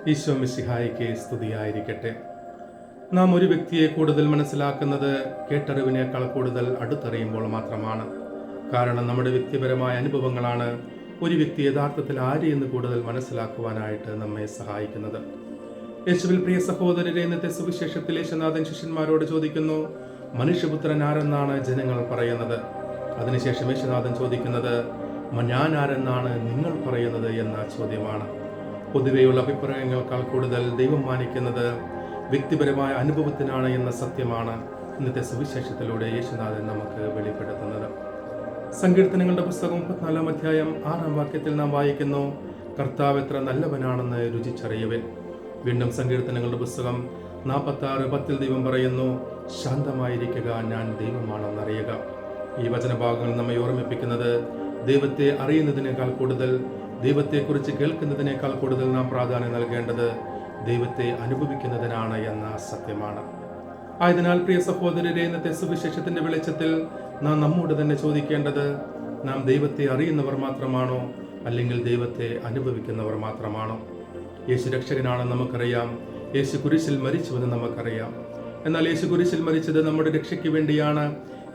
ഈശോ മിശിഹായിക്ക് സ്തുതിയായിരിക്കട്ടെ. നാം ഒരു വ്യക്തിയെ കൂടുതൽ മനസ്സിലാക്കുന്നത് കേട്ടറിവിനേക്കാൾ കൂടുതൽ അടുത്തറിയുമ്പോൾ മാത്രമാണ്. കാരണം നമ്മുടെ വ്യക്തിപരമായ അനുഭവങ്ങളാണ് ഒരു വ്യക്തി യഥാർത്ഥത്തിൽ ആരെയെന്ന് കൂടുതൽ മനസ്സിലാക്കുവാനായിട്ട് നമ്മെ സഹായിക്കുന്നത്. യേശുവിൽ പ്രിയ സഹോദരരെ, ഇന്നത്തെ സുവിശേഷത്തിൽ യേശുനാഥൻ ശിഷ്യന്മാരോട് ചോദിക്കുന്നു, മനുഷ്യപുത്രൻ ആരെന്നാണ് ജനങ്ങൾ പറയുന്നത്? അതിനുശേഷം യേശുനാഥൻ ചോദിക്കുന്നത്, ഞാൻ ആരെന്നാണ് നിങ്ങൾ പറയുന്നത് എന്ന ചോദ്യമാണ്. പൊതുവെയുള്ള അഭിപ്രായങ്ങൾക്കാൾ കൂടുതൽ ദൈവം മാനിക്കുന്നത് വ്യക്തിപരമായ അനുഭവത്തിനാണ് എന്ന സത്യമാണ് ഇന്നത്തെ സുവിശേഷത്തിലൂടെ യേശുനാഥൻ നമുക്ക് വെളിപ്പെടുത്തുന്നത്. സങ്കീർത്തനങ്ങളുടെ പുസ്തകം 34-ാം അധ്യായം 6-ാം വാക്യത്തിൽ നാം വായിക്കുന്നു, കർത്താവ് എത്ര നല്ലവനാണെന്ന് രുചിച്ചറിയുവിൻ. വീണ്ടും സങ്കീർത്തനങ്ങളുടെ പുസ്തകം 46:10 ദൈവം പറയുന്നു, ശാന്തമായിരിക്കുക, ഞാൻ ദൈവമാണെന്നറിയുക. ഈ വചനഭാഗങ്ങൾ നമ്മെ ഓർമ്മിപ്പിക്കുന്നത് ദൈവത്തെ അറിയുന്നതിനേക്കാൾ കൂടുതൽ, ദൈവത്തെക്കുറിച്ച് കേൾക്കുന്നതിനേക്കാൾ കൂടുതൽ നാം പ്രാധാന്യം നൽകേണ്ടത് ദൈവത്തെ അനുഭവിക്കുന്നതിനാണ് എന്ന സത്യമാണ്. ആയതിനാൽ പ്രിയ സഹോദരരെ, ഇന്നത്തെ സുവിശേഷത്തിന്റെ വെളിച്ചത്തിൽ നാം നമ്മോട് തന്നെ ചോദിക്കേണ്ടത്, നാം ദൈവത്തെ അറിയുന്നവർ മാത്രമാണോ, അല്ലെങ്കിൽ ദൈവത്തെ അനുഭവിക്കുന്നവർ മാത്രമാണോ? യേശു രക്ഷകനാണെന്ന് നമുക്കറിയാം, യേശു കുരിശിൽ മരിച്ചുവെന്ന് നമുക്കറിയാം. എന്നാൽ യേശു കുരിശിൽ മരിച്ചത് നമ്മുടെ രക്ഷയ്ക്ക് വേണ്ടിയാണ്,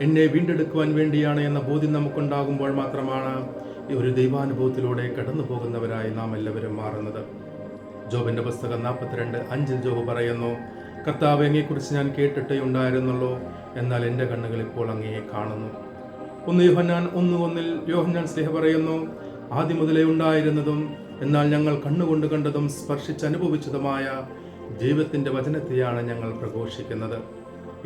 എന്നെ വീണ്ടെടുക്കുവാൻ വേണ്ടിയാണ് എന്ന ബോധ്യം നമുക്കുണ്ടാകുമ്പോൾ മാത്രമാണ് ഒരു ദൈവാനുഭവത്തിലൂടെ കടന്നു പോകുന്നവരായി നാം എല്ലാവരും മാറുന്നത്. ജോബിന്റെ പുസ്തകം 42:5 ജോബ് പറയുന്നു, കർത്താവ് അങ്ങയെക്കുറിച്ച് ഞാൻ കേട്ടിട്ടേ ഉണ്ടായിരുന്നുള്ളൂ, എന്നാൽ എൻ്റെ കണ്ണുകൾ ഇപ്പോൾ അങ്ങയെ കാണുന്നു. 1 യോഹന്നാൻ 1:1 യോഹന്നാൻ സ്ലീഹ പറയുന്നു, ആദ്യം മുതലേ ഉണ്ടായിരുന്നതും എന്നാൽ ഞങ്ങൾ കണ്ണുകൊണ്ട് കണ്ടതും സ്പർശിച്ചനുഭവിച്ചതുമായ ദൈവത്തിന്റെ വചനത്തെയാണ് ഞങ്ങൾ പ്രഘോഷിക്കുന്നത്.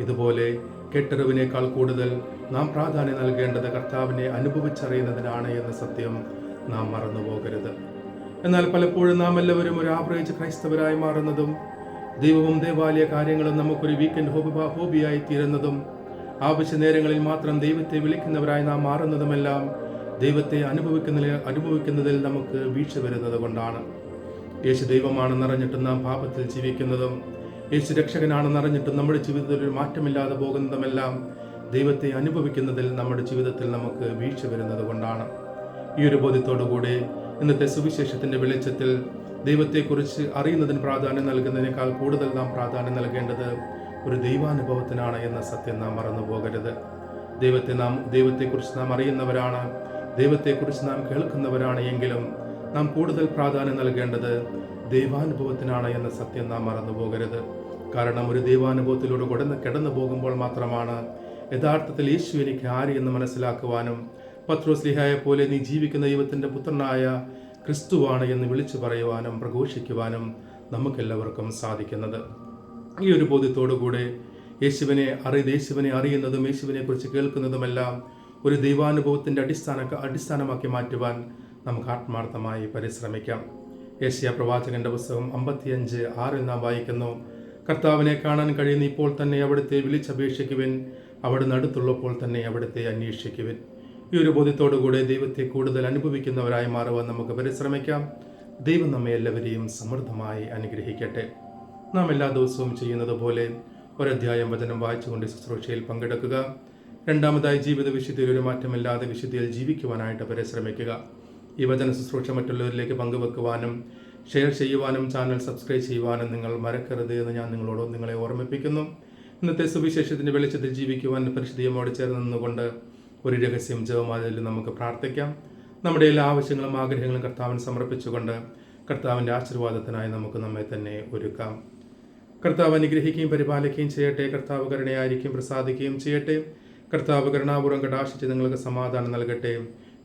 ഇതുപോലെ കേട്ടറിവിനേക്കാൾ കൂടുതൽ നാം പ്രാധാന്യം നൽകേണ്ടത് കർത്താവിനെ അനുഭവിച്ചറിയുന്നതിനാണ് എന്ന സത്യം നാം മറന്നുപോകരുത്. എന്നാൽ പലപ്പോഴും നാം എല്ലാവരും ഒരു ആവറേജ് ക്രൈസ്തവരായി മാറുന്നതും ദൈവവും ദേവാലയ കാര്യങ്ങളും നമുക്കൊരു വീക്കെൻഡ് ഹോബിയായി തീരുന്നതും ആവശ്യ നേരങ്ങളിൽ മാത്രം ദൈവത്തെ വിളിക്കുന്നവരായി നാം മാറുന്നതുമെല്ലാം ദൈവത്തെ അനുഭവിക്കുന്നതിൽ നമുക്ക് വീഴ്ച വരുന്നത് കൊണ്ടാണ്. യേശു ദൈവമാണെന്നറിഞ്ഞിട്ടും നാം പാപത്തിൽ ജീവിക്കുന്നതും യേശു രക്ഷകനാണെന്നറിഞ്ഞിട്ടും നമ്മുടെ ജീവിതത്തിൽ ഒരു മാറ്റമില്ലാതെ പോകുന്നതുമെല്ലാം ദൈവത്തെ അനുഭവിക്കുന്നതിൽ നമ്മുടെ ജീവിതത്തിൽ നമുക്ക് വീഴ്ച വരുന്നത് കൊണ്ടാണ്. ഈ ഒരു ബോധ്യത്തോടുകൂടി ഇന്നത്തെ സുവിശേഷത്തിന്റെ വെളിച്ചത്തിൽ ദൈവത്തെക്കുറിച്ച് അറിയുന്നതിന് പ്രാധാന്യം നൽകുന്നതിനേക്കാൾ കൂടുതൽ നാം പ്രാധാന്യം നൽകേണ്ടത് ഒരു ദൈവാനുഭവത്തിനാണ് എന്ന സത്യം നാം മറന്നു പോകരുത്. ദൈവത്തെക്കുറിച്ച് നാം അറിയുന്നവരാണ്, ദൈവത്തെക്കുറിച്ച് നാം കേൾക്കുന്നവരാണ് എങ്കിലും നാം കൂടുതൽ പ്രാധാന്യം നൽകേണ്ടത് ദൈവാനുഭവത്തിനാണ് എന്ന സത്യം നാം മറന്നു പോകരുത്. കാരണം ഒരു ദൈവാനുഭവത്തിലൂടെ കടന്നു പോകുമ്പോൾ മാത്രമാണ് യഥാർത്ഥത്തിൽ യേശു എനിക്ക് ആര് എന്ന് മനസ്സിലാക്കുവാനും പത്രോസ് സ്ലീഹായെ പോലെ നീ ജീവിക്കുന്ന ദൈവത്തിന്റെ പുത്രനായ ക്രിസ്തുവാണ് എന്ന് വിളിച്ചു പറയുവാനും പ്രഘോഷിക്കുവാനും നമുക്കെല്ലാവർക്കും സാധിക്കുന്നത്. ഈ ഒരു ബോധ്യത്തോടുകൂടെ യേശുവിനെ അറിയുന്നതും യേശുവിനെ കുറിച്ച് കേൾക്കുന്നതുമെല്ലാം ഒരു ദൈവാനുഭവത്തിന്റെ അടിസ്ഥാനമാക്കി മാറ്റുവാൻ നമുക്ക് ആത്മാർത്ഥമായി പരിശ്രമിക്കാം. യേശയ്യാ പ്രവാചകന്റെ പുസ്തകം 55:6 നാം വായിക്കുന്നു, കർത്താവിനെ കാണാൻ കഴിയുന്ന ഇപ്പോൾ തന്നെ അവിടുത്തെ വിളിച്ചപേക്ഷിക്കുവിൻ, അവിടുന്ന് അടുത്തുള്ളപ്പോൾ തന്നെ അവിടുത്തെ അന്വേഷിക്കുവിൻ. ഈ ഒരു ബോധ്യത്തോടുകൂടെ ദൈവത്തെ കൂടുതൽ അനുഭവിക്കുന്നവരായി മാറുവാൻ നമുക്ക് പരിശ്രമിക്കാം. ദൈവം നമ്മെ എല്ലാവരെയും സമൃദ്ധമായി അനുഗ്രഹിക്കട്ടെ. നാം എല്ലാ ദിവസവും ചെയ്യുന്നത് പോലെ ഒരധ്യായം വചനം വായിച്ചുകൊണ്ട് ശുശ്രൂഷയിൽ പങ്കെടുക്കുക. രണ്ടാമതായി ജീവിത വിശുദ്ധിയിൽ ഒരു മാറ്റമില്ലാതെ വിശുദ്ധിയിൽ ജീവിക്കുവാനായിട്ട് പരിശ്രമിക്കുക. ഈ വചന ശുശ്രൂഷ മറ്റുള്ളവരിലേക്ക് പങ്കുവെക്കുവാനും ഷെയർ ചെയ്യുവാനും ചാനൽ സബ്സ്ക്രൈബ് ചെയ്യുവാനും നിങ്ങൾ മറക്കരുത് എന്ന് ഞാൻ നിങ്ങളെ ഓർമ്മിപ്പിക്കുന്നു. ഇന്നത്തെ സുവിശേഷത്തിന്റെ വെളിച്ചത്തിൽ ജീവിക്കുവാൻ പരിശുദ്ധിയോട് ചേർന്ന് നിന്നുകൊണ്ട് ഒരു രഹസ്യം ജപമാലയിൽ നമുക്ക് പ്രാർത്ഥിക്കാം. നമ്മുടെ എല്ലാ ആവശ്യങ്ങളും ആഗ്രഹങ്ങളും കർത്താവിന് സമർപ്പിച്ചുകൊണ്ട് കർത്താവിൻ്റെ ആശീർവാദത്തിനായി നമുക്ക് നമ്മെ തന്നെ ഒരുക്കാം. കർത്താവ് അനുഗ്രഹിക്കുകയും പരിപാലിക്കുകയും ചെയ്യട്ടെ. കർത്താവ് കരുണയായിരിക്കും പ്രസാദിക്കുകയും ചെയ്യട്ടെ. കർത്താവ് കരുണാപൂർവ്വം കടാക്ഷിച്ച് നിങ്ങൾക്ക് സമാധാനം നൽകട്ടെ,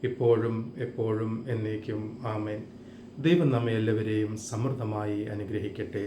ഇപ്പോഴും എപ്പോഴും എന്നേക്കും. ആമേൻ. ദൈവം നമ്മെ എല്ലാവരെയും സമൃദ്ധമായി അനുഗ്രഹിക്കട്ടെ.